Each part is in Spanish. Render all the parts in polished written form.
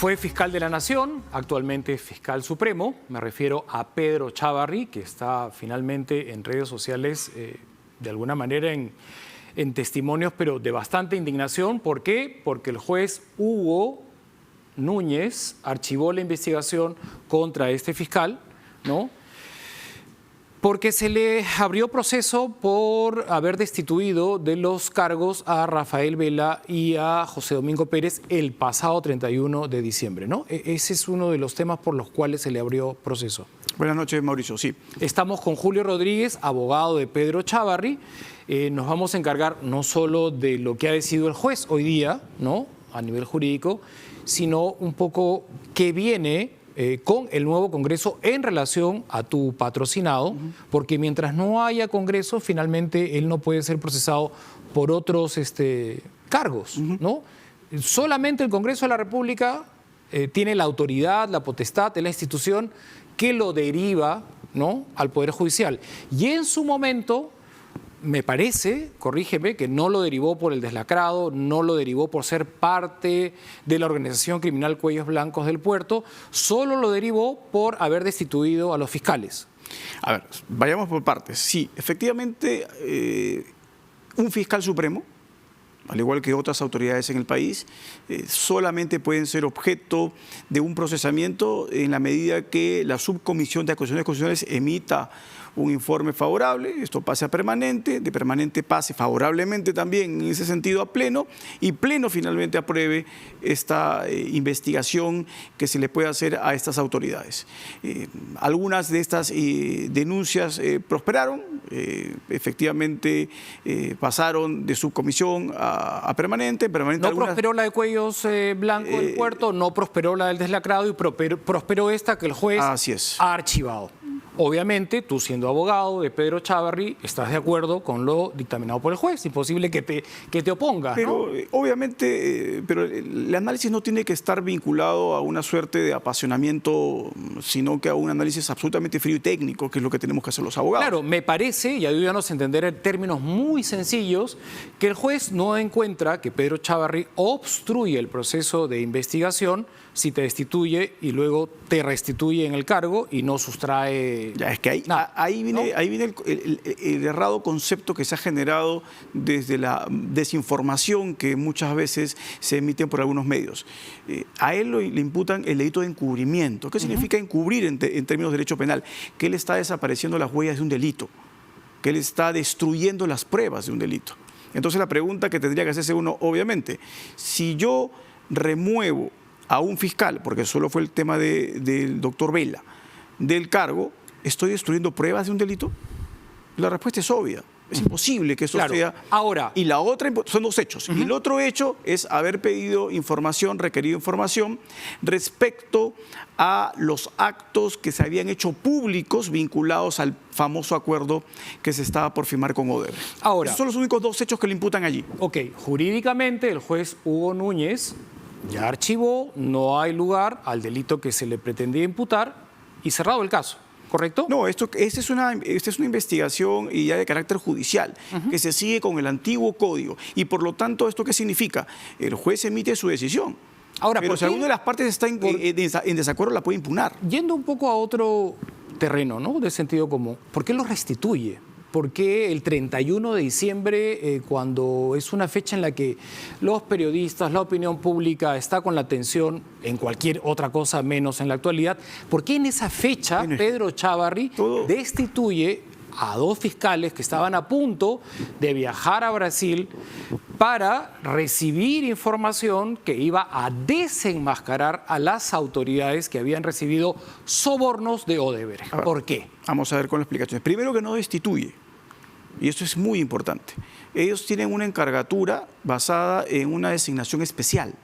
Fue fiscal de la Nación, actualmente fiscal supremo. Me refiero a Pedro Chávarri, que está finalmente en redes sociales de alguna manera en testimonios, pero de bastante indignación. ¿Por qué? Porque el juez Hugo Núñez archivó la investigación contra este fiscal, ¿no? Porque se le abrió proceso por haber destituido de los cargos a Rafael Vela y a José Domingo Pérez el pasado 31 de diciembre, ¿no? Ese es uno de los temas por los cuales se le abrió proceso. Buenas noches, Mauricio. Sí. Estamos con Julio Rodríguez, abogado de Pedro Chávarri. Nos vamos a encargar no solo de lo que ha decidido el juez hoy día, ¿no?, a nivel jurídico, sino un poco qué viene con el nuevo Congreso en relación a tu patrocinado, porque mientras no haya Congreso, finalmente él no puede ser procesado por otros cargos, ¿no? Solamente el Congreso de la República tiene la autoridad, la potestad de la institución que lo deriva, ¿no?, al Poder Judicial. Y en su momento, me parece, corrígeme, que no lo derivó por el deslacrado, no lo derivó por ser parte de la organización criminal Cuellos Blancos del Puerto, solo lo derivó por haber destituido a los fiscales. A ver, vayamos por partes. Sí, efectivamente, un fiscal supremo, al igual que otras autoridades en el país, solamente pueden ser objeto de un procesamiento en la medida que la Subcomisión de Acusaciones Constitucionales emita un informe favorable, esto pase a permanente, de permanente pase favorablemente también en ese sentido a pleno, y pleno finalmente apruebe esta investigación que se le puede hacer a estas autoridades. Algunas de estas denuncias prosperaron, efectivamente pasaron de subcomisión a permanente. No prosperó la de Cuellos Blancos del Puerto, no prosperó la del deslacrado y prosperó esta que el juez ha archivado. Obviamente, tú siendo abogado de Pedro Chávarri, estás de acuerdo con lo dictaminado por el juez. Imposible que te opongas, pero, ¿no? Obviamente, pero el análisis no tiene que estar vinculado a una suerte de apasionamiento, sino que a un análisis absolutamente frío y técnico, que es lo que tenemos que hacer los abogados. Claro, me parece, y ayúdanos a entender en términos muy sencillos, que el juez no encuentra que Pedro Chávarri obstruye el proceso de investigación si te destituye y luego te restituye en el cargo y no sustrae. Ya, es que ahí viene el errado concepto que se ha generado desde la desinformación que muchas veces se emite por algunos medios. A él le imputan el delito de encubrimiento. ¿Qué significa encubrir en términos de derecho penal? Que él está desapareciendo las huellas de un delito, que él está destruyendo las pruebas de un delito. Entonces la pregunta que tendría que hacerse uno, obviamente, si yo remuevo a un fiscal, porque solo fue el tema del doctor Vela, del cargo, ¿estoy destruyendo pruebas de un delito? La respuesta es obvia. Es imposible que eso sea. Ahora. Y la otra, son dos hechos. Y el otro hecho es haber pedido información, requerido información respecto a los actos que se habían hecho públicos vinculados al famoso acuerdo que se estaba por firmar con Odebrecht. Ahora. Esos son los únicos dos hechos que le imputan allí. Ok, jurídicamente el juez Hugo Núñez ya archivó, no hay lugar al delito que se le pretendía imputar y cerrado el caso, ¿correcto? No, esta es una investigación y ya de carácter judicial, que se sigue con el antiguo código. Y por lo tanto, ¿esto qué significa? El juez emite su decisión. Ahora, pero si alguna de las partes está en desacuerdo, la puede impugnar. Yendo un poco a otro terreno, ¿no?, de sentido común, ¿por qué lo restituye? ¿Por qué el 31 de diciembre, cuando es una fecha en la que los periodistas, la opinión pública está con la atención en cualquier otra cosa menos en la actualidad, por qué en esa fecha Pedro Chávarri destituye a dos fiscales que estaban a punto de viajar a Brasil para recibir información que iba a desenmascarar a las autoridades que habían recibido sobornos de Odebrecht? ¿Por qué? Vamos a ver con las explicaciones. Primero, que no destituye, y esto es muy importante. Ellos tienen una encargatura basada en una designación especial.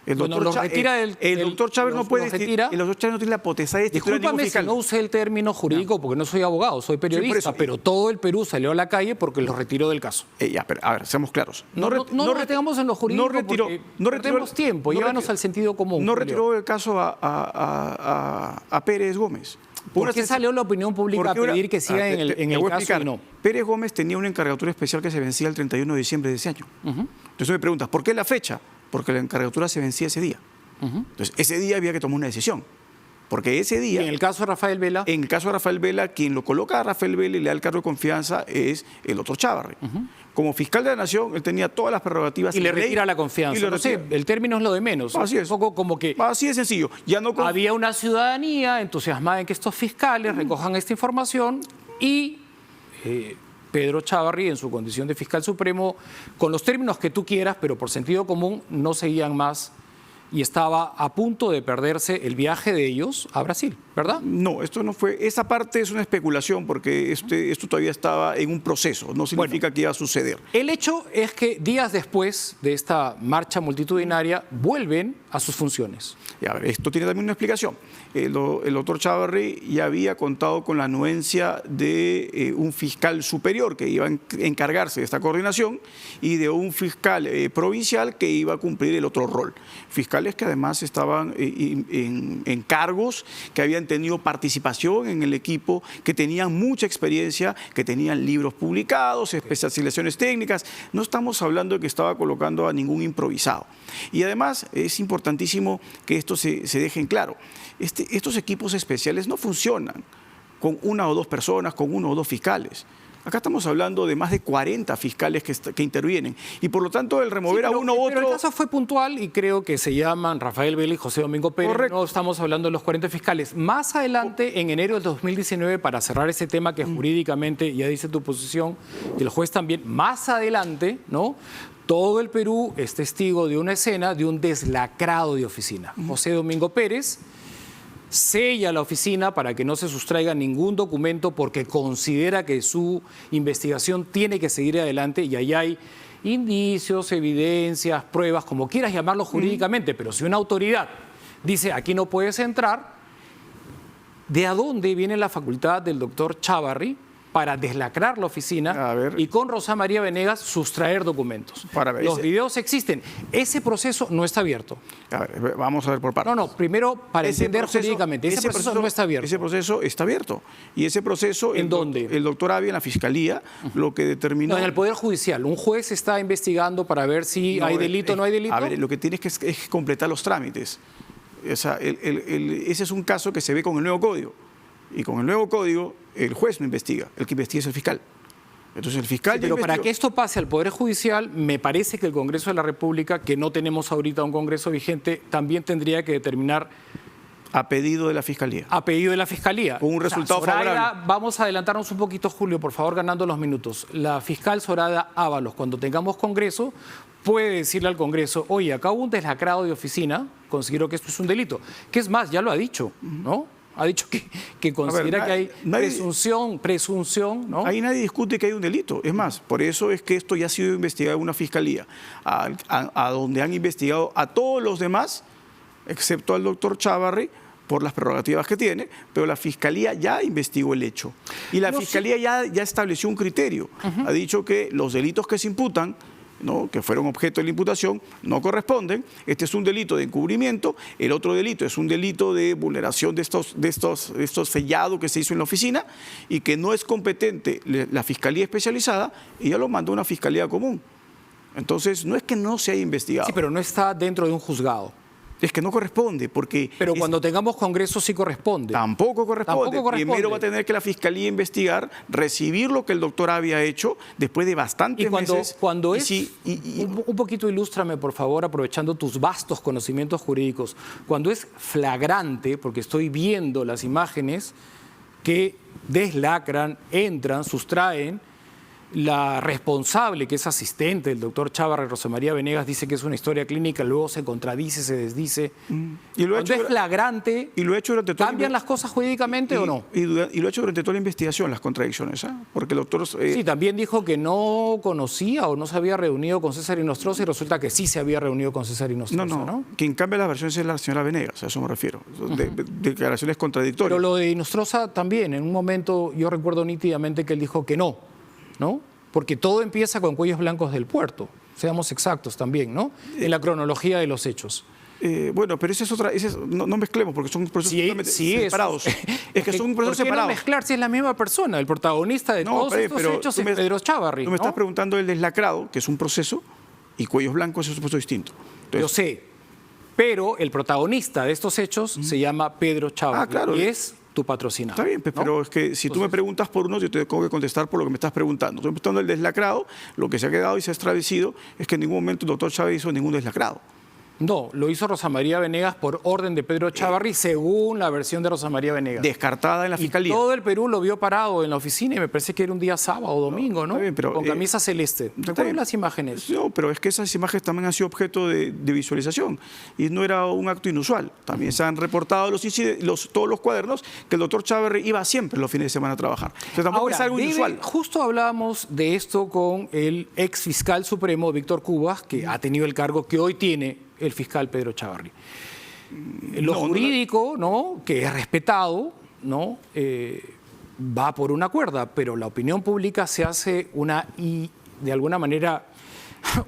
El doctor Chávarri no puede destituir, el doctor Chávarri no tiene la potestad de destituir a ningún fiscal. Si no usé el término jurídico porque no soy abogado, soy periodista, pero todo el Perú salió a la calle porque los retiró del caso. Pero, a ver, seamos claros. No retengamos en lo jurídico porque no tenemos tiempo, llévanos al sentido común. No retiró el caso a Pérez Gómez. ¿Por qué salió la opinión pública a pedir que siga en el caso y no? Pérez Gómez tenía una encargatura especial que se vencía el 31 de diciembre de ese año. Entonces me preguntas, ¿por qué la fecha? Porque la encargatura se vencía ese día. Entonces, ese día había que tomar una decisión. Porque ese día... ¿Y en el caso de Rafael Vela? En el caso de Rafael Vela, quien lo coloca a Rafael Vela y le da el cargo de confianza es el doctor Chávarri. Como fiscal de la Nación, él tenía todas las prerrogativas. Y le retira la confianza. No sé, el término es lo de menos. Así es. Un poco como que... Así de sencillo. Ya no había una ciudadanía entusiasmada en que estos fiscales recojan esta información y Pedro Chávarri, en su condición de fiscal supremo, con los términos que tú quieras, pero por sentido común, no seguían más y estaba a punto de perderse el viaje de ellos a Brasil, ¿verdad? No, esto no fue. Esa parte es una especulación porque esto todavía estaba en un proceso, no significa que iba a suceder. El hecho es que días después de esta marcha multitudinaria vuelven a sus funciones. Y a ver, esto tiene también una explicación. El doctor Chávarri ya había contado con la anuencia de un fiscal superior que iba a encargarse de esta coordinación y de un fiscal provincial que iba a cumplir el otro rol. Fiscales que además estaban en cargos, que habían tenido participación en el equipo, que tenían mucha experiencia, que tenían libros publicados, especializaciones técnicas. No estamos hablando de que estaba colocando a ningún improvisado. Y además es importantísimo que esto se deje en claro. Estos equipos especiales no funcionan con una o dos personas, con uno o dos fiscales. Acá estamos hablando de más de 40 fiscales que intervienen y por lo tanto el remover a uno u otro... Pero el caso fue puntual y creo que se llaman Rafael Vela y José Domingo Pérez. Correcto. No estamos hablando de los 40 fiscales. Más adelante, en enero del 2019, para cerrar ese tema que jurídicamente ya dice tu posición y el juez también, más adelante, ¿no? Todo el Perú es testigo de una escena de un deslacrado de oficina. José Domingo Pérez sella la oficina para que no se sustraiga ningún documento porque considera que su investigación tiene que seguir adelante y ahí hay indicios, evidencias, pruebas, como quieras llamarlo jurídicamente, pero si una autoridad dice aquí no puedes entrar, ¿de a dónde viene la facultad del doctor Chávarri para deslacrar la oficina y con Rosa María Venegas sustraer documentos? Los videos existen. Ese proceso no está abierto. A ver, vamos a ver por partes. No, primero para entender jurídicamente. Ese proceso no está abierto. Ese proceso está abierto. Y ese proceso... ¿En dónde? El doctor Avia en la Fiscalía lo que determinó... No, en el Poder Judicial. Un juez está investigando para ver si hay delito o no hay delito. A ver, lo que tienes que es completar los trámites. O sea, ese es un caso que se ve con el nuevo código. Y con el nuevo código, el juez no investiga, el que investiga es el fiscal. Entonces el fiscal... Sí, pero para que esto pase al Poder Judicial, me parece que el Congreso de la República, que no tenemos ahorita un Congreso vigente, también tendría que determinar... A pedido de la Fiscalía. A pedido de la Fiscalía. Con un resultado favorable. Vamos a adelantarnos un poquito, Julio, por favor, ganando los minutos. La fiscal Zoraida Ábalos, cuando tengamos Congreso, puede decirle al Congreso, oye, acá hubo un deslacrado de oficina, considero que esto es un delito. Que es más, ya lo ha dicho, ¿no? Ha dicho que considera que hay presunción, ¿no? Ahí nadie discute que hay un delito. Es más, por eso es que esto ya ha sido investigado en una fiscalía, a donde han investigado a todos los demás, excepto al doctor Chávarri, por las prerrogativas que tiene, pero la Fiscalía ya investigó el hecho. Y la Fiscalía ya estableció un criterio. Ha dicho que los delitos que se imputan, ¿no?, que fueron objeto de la imputación, no corresponden. Este es un delito de encubrimiento, el otro delito es un delito de vulneración de estos sellados que se hizo en la oficina y que no es competente la Fiscalía especializada y ya lo mandó a una Fiscalía común. Entonces, no es que no se haya investigado. Sí, pero no está dentro de un juzgado. Es que no corresponde, porque... Pero cuando tengamos Congreso sí corresponde. Tampoco corresponde. Primero va a tener que la Fiscalía investigar, recibir lo que el doctor había hecho después de bastantes meses. Un poquito ilústrame, por favor, aprovechando tus vastos conocimientos jurídicos. Cuando es flagrante, porque estoy viendo las imágenes que deslacran, entran, sustraen, la responsable, que es asistente del doctor Chávarri, Rosa María Venegas, dice que es una historia clínica, luego se contradice, se desdice. Cuando es flagrante, ¿cambian las cosas jurídicamente o no? Y lo ha hecho durante toda la investigación, las contradicciones. Porque el doctor... Sí, también dijo que no conocía o no se había reunido con César Inostroza y resulta que sí se había reunido con César Inostroza, ¿no? Quien cambia las versiones es la señora Venegas, a eso me refiero. Declaraciones contradictorias. Pero lo de Inostroza también, en un momento yo recuerdo nítidamente que él dijo que no, porque todo empieza con Cuellos Blancos del Puerto, seamos exactos también, ¿no? En la cronología de los hechos. Bueno, pero esa es otra, no mezclemos porque son procesos separados. Es que son procesos separados. ¿Por qué no mezclar si es la misma persona? El protagonista de todos estos hechos es Pedro Chávarri. Tú me estás preguntando el deslacrado, que es un proceso, y Cuellos Blancos es un proceso distinto. Entonces, yo sé, Pero el protagonista de estos hechos se llama Pedro Chávarri claro. y es tu patrocinado. Está bien, pues, ¿no? pero es que si tú me preguntas por uno, yo te tengo que contestar por lo que me estás preguntando. Estoy preguntando el deslacrado, lo que se ha quedado y se ha extravecido es que en ningún momento el doctor Chávez hizo ningún deslacrado. No, lo hizo Rosa María Venegas por orden de Pedro Chávarri, según la versión de Rosa María Venegas. Descartada en la Y fiscalía. todo el Perú lo vio parado en la oficina y me parece que era un día sábado o domingo, ¿no? Está bien, pero, con camisa celeste. ¿Recuerdan bien. las imágenes? No, pero es que esas imágenes también han sido objeto de visualización y no era un acto inusual. También se han reportado todos los cuadernos que el doctor Chávarri iba siempre los fines de semana a trabajar. Entonces tampoco Ahora, es algo inusual. Justo hablábamos de esto con el ex fiscal supremo, Víctor Cubas, que ha tenido el cargo que hoy tiene el fiscal Pedro Chávarri. Lo jurídico, ¿no?, que es respetado, ¿no?, va por una cuerda, pero la opinión pública se hace de alguna manera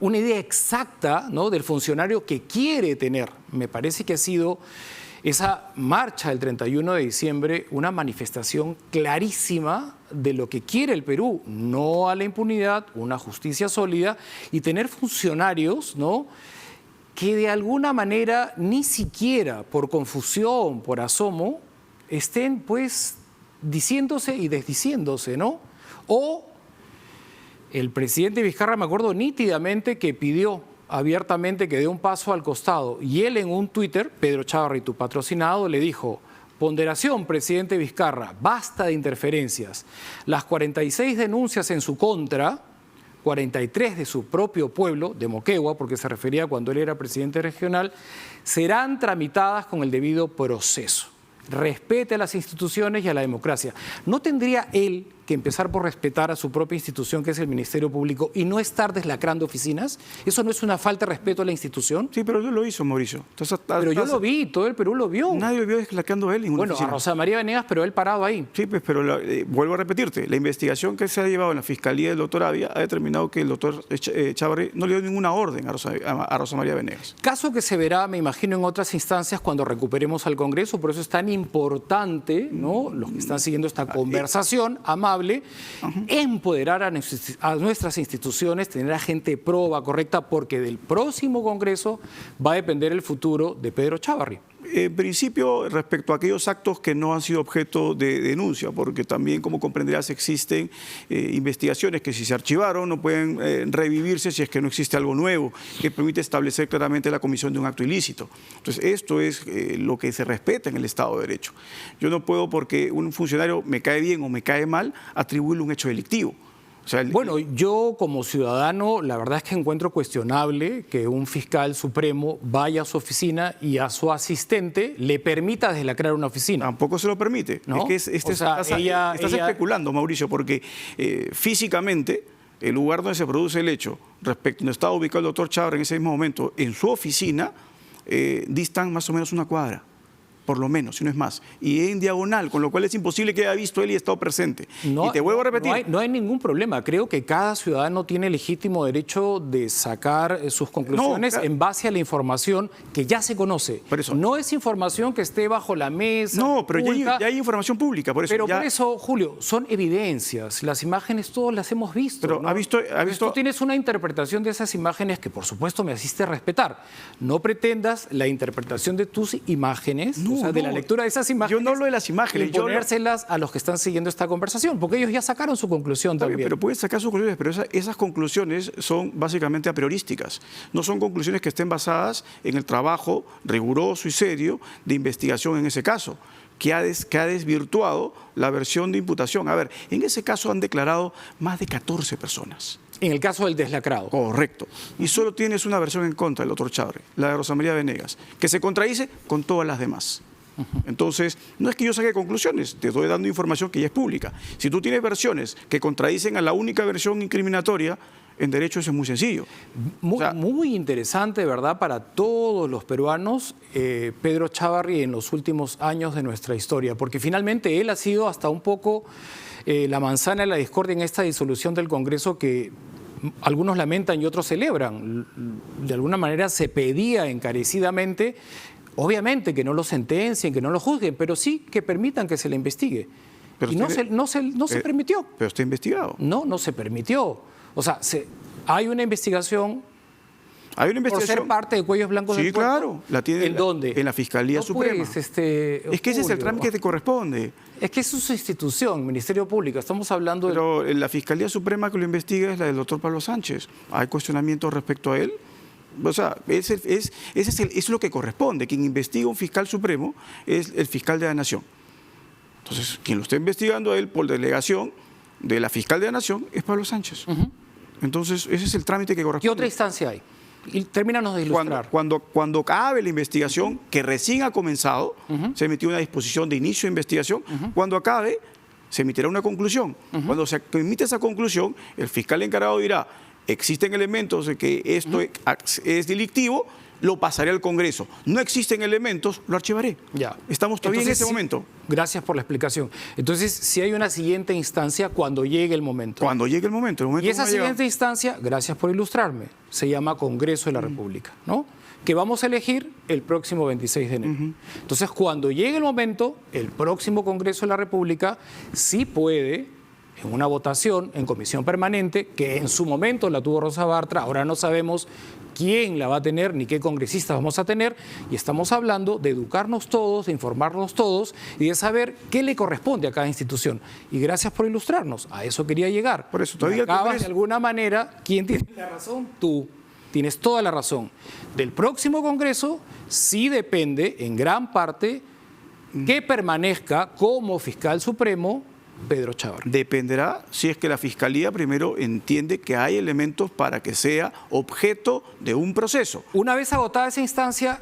una idea exacta, ¿no?, del funcionario que quiere tener. Me parece que ha sido esa marcha del 31 de diciembre una manifestación clarísima de lo que quiere el Perú: no a la impunidad, una justicia sólida y tener funcionarios, ¿no?, que de alguna manera ni siquiera por confusión, por asomo, estén pues diciéndose y desdiciéndose, ¿no? O el presidente Vizcarra, me acuerdo nítidamente que pidió abiertamente que dé un paso al costado, y él en un Twitter, Pedro Chávarri, tu patrocinado, le dijo: ponderación, presidente Vizcarra, basta de interferencias. Las 46 denuncias en su contra, 43 de su propio pueblo, de Moquegua, porque se refería cuando él era presidente regional, serán tramitadas con el debido proceso. Respete a las instituciones y a la democracia. ¿No tendría él que empezar por respetar a su propia institución, que es el Ministerio Público, y no estar deslacrando oficinas? ¿Eso no es una falta de respeto a la institución? Sí, pero no lo hizo, Mauricio. Pero yo lo vi, todo el Perú lo vio. Nadie lo vio deslacrando a él en una Bueno, oficina. a Rosa María Venegas, pero él parado ahí. Sí, pues, pero vuelvo a repetirte, la investigación que se ha llevado en la Fiscalía del doctor Avia ha determinado que el doctor Chávarri no le dio ninguna orden a Rosa María Venegas. Caso que se verá, me imagino, en otras instancias cuando recuperemos al Congreso. Por eso es tan importante, ¿no?, los que están siguiendo esta conversación amable, empoderar a nuestras instituciones, tener a gente proba, correcta, porque del próximo Congreso va a depender el futuro de Pedro Chávarri. En principio, respecto a aquellos actos que no han sido objeto de denuncia, porque también, como comprenderás, existen investigaciones que, si se archivaron, no pueden revivirse si es que no existe algo nuevo que permite establecer claramente la comisión de un acto ilícito. Entonces, esto es lo que se respeta en el Estado de Derecho. Yo no puedo, porque un funcionario me cae bien o me cae mal, atribuirle un hecho delictivo. O sea, bueno, yo como ciudadano, la verdad es que encuentro cuestionable que un fiscal supremo vaya a su oficina y a su asistente le permita deslacrar una oficina. Tampoco se lo permite. ¿No? Es que estás especulando, Mauricio, porque físicamente el lugar donde se produce el hecho, respecto a donde estaba ubicado el doctor Chávarri en ese mismo momento, en su oficina, distan más o menos una cuadra, por lo menos, si no es más, y en diagonal, con lo cual es imposible que haya visto él y estado presente. Y te vuelvo a repetir. No hay ningún problema. Creo que cada ciudadano tiene legítimo derecho de sacar sus conclusiones en base a la información que ya se conoce. Por eso. No es información que esté bajo la mesa. No, pero ya hay información pública, por eso. Pero por eso, Julio, son evidencias. Las imágenes todos las hemos visto. Pero ¿no? ha visto... Tú tienes una interpretación de esas imágenes que, por supuesto, me asiste a respetar. No pretendas la interpretación de tus imágenes, de la lectura de esas imágenes. Yo no hablo de las imágenes. Ponérselas a los que están siguiendo esta conversación, porque ellos ya sacaron su conclusión también. Pero pueden sacar sus conclusiones, pero esas conclusiones son básicamente a priorísticas. No son conclusiones que estén basadas en el trabajo riguroso y serio de investigación en ese caso, que ha desvirtuado la versión de imputación. A ver, en ese caso han declarado más de 14 personas. En el caso del deslacrado. Correcto. Y solo tienes una versión en contra del doctor Chávarri, la de Rosa María Venegas, que se contradice con todas las demás. Entonces, no es que yo saque conclusiones, te estoy dando información que ya es pública. Si tú tienes versiones que contradicen a la única versión incriminatoria, en derecho eso es muy sencillo. Muy interesante, ¿verdad?, para todos los peruanos, Pedro Chávarri en los últimos años de nuestra historia, porque finalmente él ha sido hasta un poco la manzana de la discordia en esta disolución del Congreso que algunos lamentan y otros celebran. De alguna manera se pedía encarecidamente, obviamente, que no lo sentencien, que no lo juzguen, pero sí que permitan que se le investigue. Pero y no se permitió. Pero está investigado. No se permitió. O sea, hay una investigación Hay una por investigación. ser parte de Cuellos Blancos Sí, del Puerto. claro. La tiene ¿En dónde? En la Fiscalía No, Suprema. pues, Es que ese es el Julio. trámite que te corresponde. Es que es su institución, Ministerio Público. Estamos hablando de... Pero la Fiscalía Suprema que lo investiga es la del doctor Pablo Sánchez. ¿Hay cuestionamientos respecto a él? O sea, es lo que corresponde. Quien investiga un fiscal supremo es el fiscal de la Nación. Entonces, quien lo está investigando a él por delegación de la fiscal de la Nación es Pablo Sánchez. Entonces, ese es el trámite que corresponde. ¿Qué otra instancia hay? Y termínanos de ilustrar. Cuando acabe la investigación, que recién ha comenzado, se emitió una disposición de inicio de investigación. Cuando acabe, se emitirá una conclusión. Cuando se emite esa conclusión, el fiscal encargado dirá, existen elementos de que esto es delictivo, lo pasaré al Congreso. No existen elementos, lo archivaré. Ya. Estamos todavía en Entonces, ese sí, momento. Gracias por la explicación. Entonces, si hay una siguiente instancia cuando llegue el momento. Cuando llegue el momento. Y esa no ha llegado. siguiente instancia, gracias por ilustrarme, se llama Congreso de la República, ¿no? Que vamos a elegir el próximo 26 de enero. Entonces, cuando llegue el momento, el próximo Congreso de la República sí puede, en una votación en comisión permanente, que en su momento la tuvo Rosa Bartra, ahora no sabemos quién la va a tener ni qué congresistas vamos a tener, y estamos hablando de educarnos todos, de informarnos todos y de saber qué le corresponde a cada institución. Y gracias por ilustrarnos, a eso quería llegar. Por eso, todavía el acabas Congreso... de alguna manera, ¿quién tiene la razón? Tú. Tienes toda la razón. Del próximo Congreso sí depende en gran parte que permanezca como fiscal supremo Pedro Chávarri. Dependerá si es que la Fiscalía primero entiende que hay elementos para que sea objeto de un proceso. Una vez agotada esa instancia,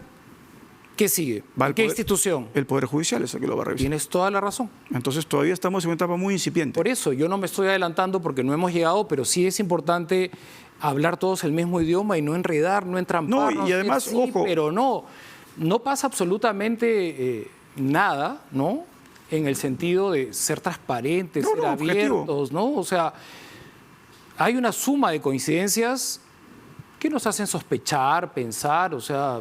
¿qué sigue? Va el ¿Qué poder- institución? El Poder Judicial es el que lo va a revisar. Tienes toda la razón. Entonces todavía estamos en una etapa muy incipiente. Por eso yo no me estoy adelantando porque no hemos llegado, pero sí es importante hablar todos el mismo idioma y no enredar, no entramparnos. No, y además, sí, ojo. pero no pasa absolutamente nada, ¿no? En el sentido de ser transparentes, No, ser no, objetivo. abiertos, ¿no? O sea, hay una suma de coincidencias que nos hacen sospechar, pensar, o sea,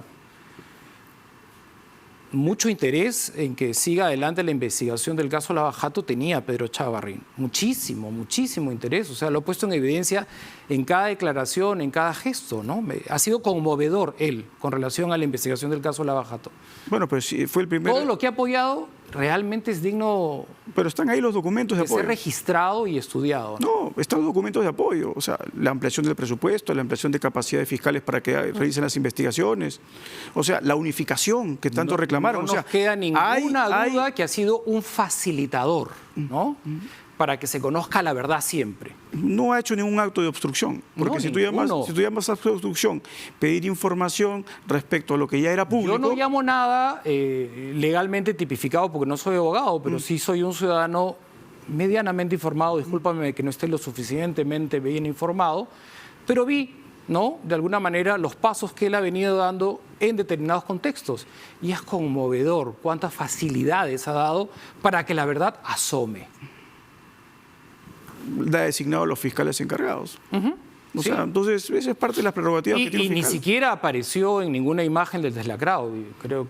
mucho interés en que siga adelante la investigación del caso Lava Jato tenía Pedro Chávarri. Muchísimo, muchísimo interés. O sea, lo ha puesto en evidencia en cada declaración, en cada gesto, ¿no? Ha sido conmovedor él con relación a la investigación del caso Lava Jato. Bueno, pues sí, fue el primero. Todo lo que ha apoyado realmente es digno Pero están ahí los documentos de de ser apoyo. registrado y estudiado, ¿no? No, están los documentos de apoyo. O sea, la ampliación del presupuesto, la ampliación de capacidades fiscales para que realicen las investigaciones. O sea, la unificación que tanto reclamaron. No o sea, nos queda ninguna hay- duda que ha sido un facilitador, ¿no? Para que se conozca la verdad siempre. no ha hecho ningún acto de obstrucción. Porque No, si tú llamas acto de obstrucción, pedir información respecto a lo que ya era público. Yo no llamo nada legalmente tipificado porque no soy abogado, pero sí soy un ciudadano medianamente informado. Discúlpame que no esté lo suficientemente bien informado, pero vi, ¿no?, de alguna manera los pasos que él ha venido dando en determinados contextos. Y es conmovedor cuántas facilidades ha dado para que la verdad asome. Da designado a los fiscales encargados. O Sí. sea, entonces, esa es parte de las prerrogativas que tiene Y un ni fiscal. siquiera apareció en ninguna imagen del deslacrado. Y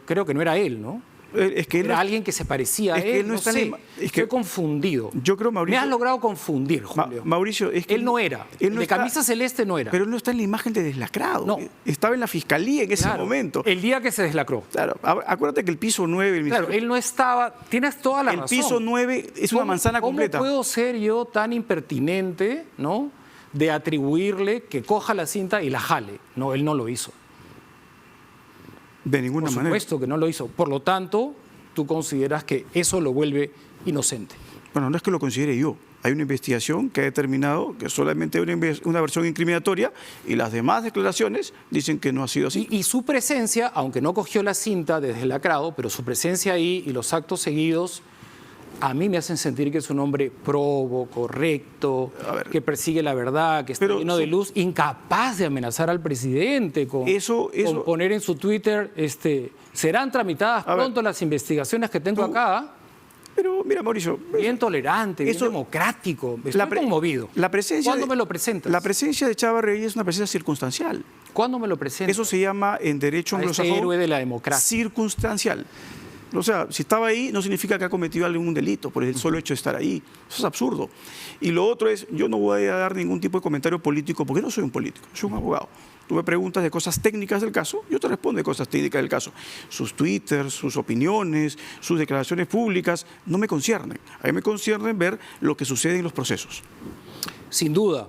creo que no era él, ¿no? Es que él Era no- alguien que se parecía a es que él, él no no está en sé. la es que- Estoy confundido. Yo creo, Mauricio- Me has logrado confundir, Julio. Mauricio, es que él no era. él no de está- camisa celeste no era. Pero él no está en la imagen de deslacrado. No. Estaba en la fiscalía en ese Claro, momento. El día que se deslacró. Claro, acuérdate que el piso 9, el, Claro, él no estaba. Tienes toda la el razón. piso 9 es una manzana completa. ¿Cómo puedo ser yo tan impertinente, ¿no?, de atribuirle que coja la cinta y la jale? No, él no lo hizo. De ninguna Por manera. supuesto que no lo hizo. Por lo tanto, tú consideras que eso lo vuelve inocente. Bueno, no es que lo considere yo. Hay una investigación que ha determinado que solamente hay una versión incriminatoria y las demás declaraciones dicen que no ha sido así. Y su presencia, aunque no cogió la cinta desde el lacrado, pero su presencia ahí y los actos seguidos, a mí me hacen sentir que es un hombre probo, correcto, A ver. que persigue la verdad, que está Pero lleno de luz, incapaz de amenazar al presidente con poner en su Twitter, serán tramitadas A ver. pronto las investigaciones que tengo acá. Pero mira, Mauricio, Bien tolerante, bien Eso- democrático. Estoy la pre- conmovido. la presencia ¿Cuándo de- me lo presentas? la presencia de Chávarri es una presencia circunstancial. ¿Cuándo me lo presentas? Eso se llama en derecho A este anglosajón héroe de la democracia. circunstancial. O sea, si estaba ahí no significa que ha cometido algún delito por el solo hecho de estar ahí. Eso es absurdo. Y lo otro es, yo no voy a dar ningún tipo de comentario político porque no soy un político, soy un abogado. Tú me preguntas de cosas técnicas del caso, yo te respondo de cosas técnicas del caso. Sus twitters, sus opiniones, sus declaraciones públicas no me conciernen. A mí me conciernen ver lo que sucede en los procesos. Sin duda.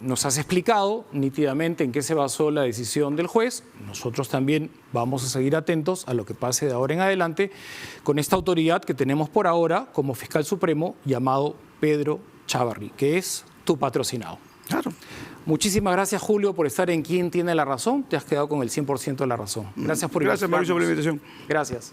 Nos has explicado nítidamente en qué se basó la decisión del juez. Nosotros también vamos a seguir atentos a lo que pase de ahora en adelante con esta autoridad que tenemos por ahora como fiscal supremo llamado Pedro Chávarri, que es tu patrocinado. Claro. Muchísimas gracias, Julio, por estar en Quién Tiene la Razón. Te has quedado con el 100% de la razón. Gracias por Gracias, Mauricio, por la invitación. Gracias.